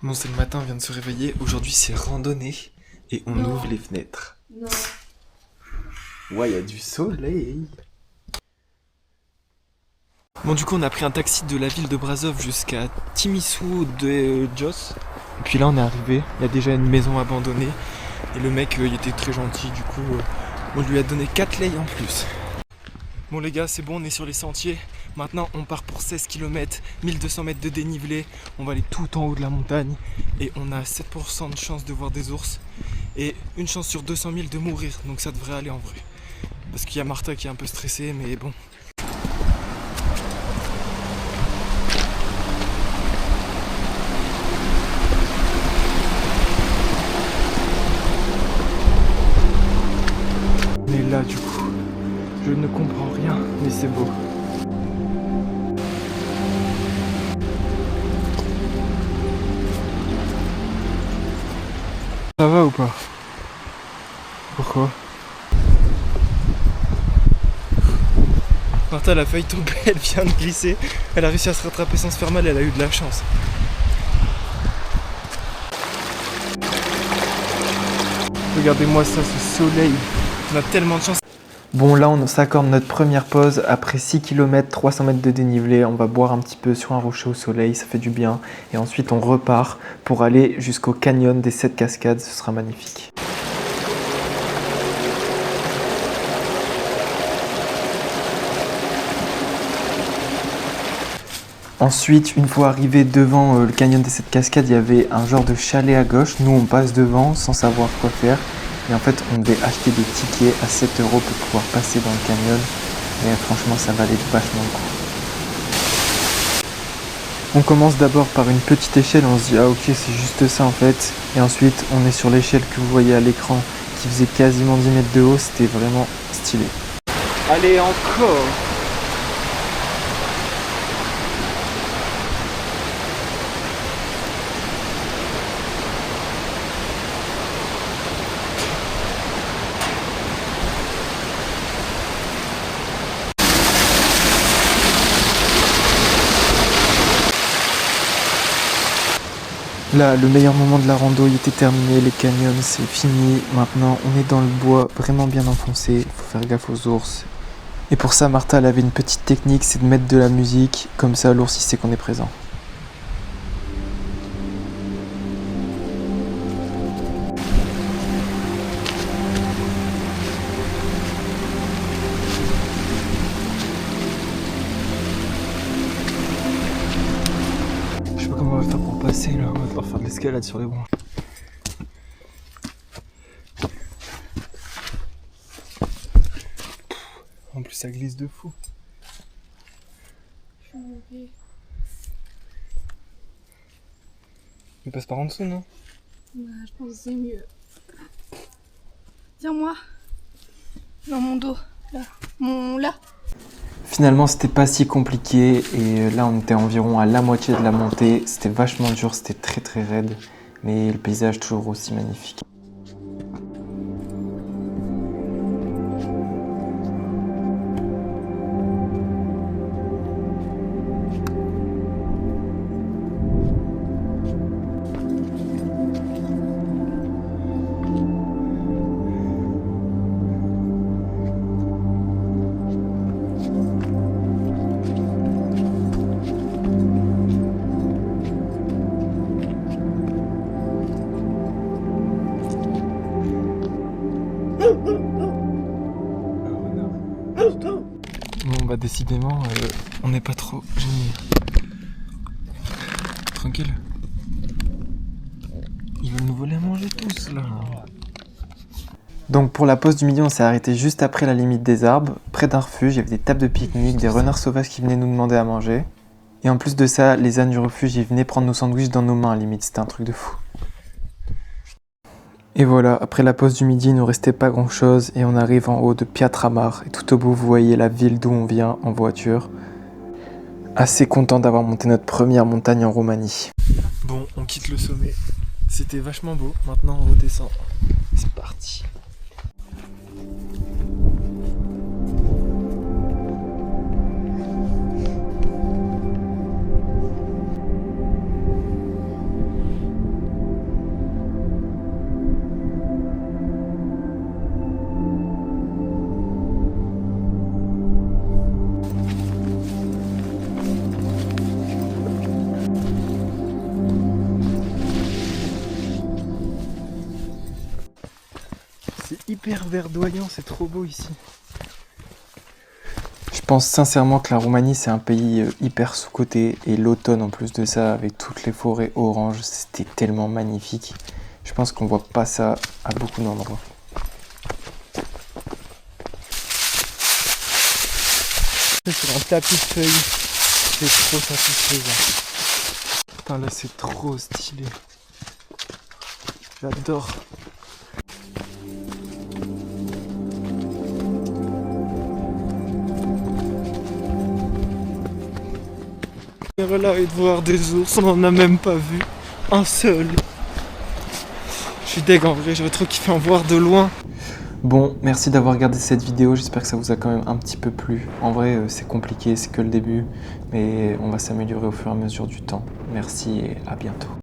Bon, c'est le matin, on vient de se réveiller. Aujourd'hui, c'est randonnée et on ouvre les fenêtres. Non. Ouais, il y a du soleil. Bon, du coup, on a pris un taxi de la ville de Brasov jusqu'à Timișoara de Jos. Et puis là, on est arrivé. Il y a déjà une maison abandonnée. Et le mec, il était très gentil. Du coup, on lui a donné 4 lei en plus. Bon, les gars, c'est bon, on est sur les sentiers. Maintenant, on part pour 16 km, 1200 mètres de dénivelé. On va aller tout en haut de la montagne. Et on a 7% de chance de voir des ours. Et une chance sur 200 000 de mourir. Donc ça devrait aller en vrai. Parce qu'il y a Martha qui est un peu stressée, mais bon. On est là du coup. Je ne comprends rien, mais c'est beau. Ça va ou pas? Pourquoi? Martha, elle a failli tomber, elle vient de glisser. Elle a réussi à se rattraper sans se faire mal, elle a eu de la chance. Regardez-moi ça, ce soleil. On a tellement de chance. Bon, là on s'accorde notre première pause. Après 6 km, 300 mètres de dénivelé, on va boire un petit peu sur un rocher au soleil, ça fait du bien. Et ensuite on repart pour aller jusqu'au canyon des 7 cascades, ce sera magnifique. Ensuite, une fois arrivé devant le canyon des 7 cascades, il y avait un genre de chalet à gauche. Nous on passe devant sans savoir quoi faire. Et en fait, on devait acheter des tickets à 7 € pour pouvoir passer dans le canyon. Et franchement, ça valait vachement le coup. On commence d'abord par une petite échelle, on se dit ah ok, c'est juste ça en fait. Et ensuite, on est sur l'échelle que vous voyez à l'écran qui faisait quasiment 10 mètres de haut, c'était vraiment stylé. Allez, encore! Là, le meilleur moment de la rando, il était terminé, les canyons, c'est fini. Maintenant, on est dans le bois, vraiment bien enfoncé, il faut faire gaffe aux ours. Et pour ça, Martha, elle avait une petite technique, c'est de mettre de la musique, comme ça l'ours il sait qu'on est présent. Je sais pas comment on va faire pour passer là, on va devoir faire de l'escalade sur les branches. En plus ça glisse de fou. Il passe par en dessous, non? Bah, je pense que c'est mieux. Tiens-moi. Dans mon dos. Là. Là. Finalement, c'était pas si compliqué et là, on était environ à la moitié de la montée. C'était vachement dur, c'était très très raide, mais le paysage toujours aussi magnifique. Bon bah décidément on n'est pas trop gênés. Tranquille. Ils veulent nous voler à manger tous là. Donc pour la pause du midi on s'est arrêté juste après la limite des arbres. Près d'un refuge, il y avait des tables de pique-nique, des renards sauvages qui venaient nous demander à manger. Et en plus de ça, les ânes du refuge ils venaient prendre nos sandwichs dans nos mains à la limite, c'était un truc de fou. Et voilà, après la pause du midi, il ne nous restait pas grand chose et on arrive en haut de Piatra Mare. Et tout au bout, vous voyez la ville d'où on vient en voiture. Assez content d'avoir monté notre première montagne en Roumanie. Bon, on quitte le sommet. C'était vachement beau. Maintenant, on redescend. C'est parti. hyper verdoyant, c'est trop beau ici. Je pense sincèrement que la Roumanie c'est un pays hyper sous-coté et l'automne en plus de ça avec toutes les forêts oranges, c'était tellement magnifique. Je pense qu'on voit pas ça à beaucoup d'endroits. Sur un tapis de feuilles, c'est trop satisfaisant. Putain là c'est trop stylé. J'adore. Et voilà, et de voir des ours, on en a même pas vu un seul. Je suis deg en vrai, j'aurais trop kiffé en voir de loin. Bon, merci d'avoir regardé cette vidéo, j'espère que ça vous a quand même un petit peu plu. En vrai, c'est compliqué, c'est que le début, mais on va s'améliorer au fur et à mesure du temps. Merci et à bientôt.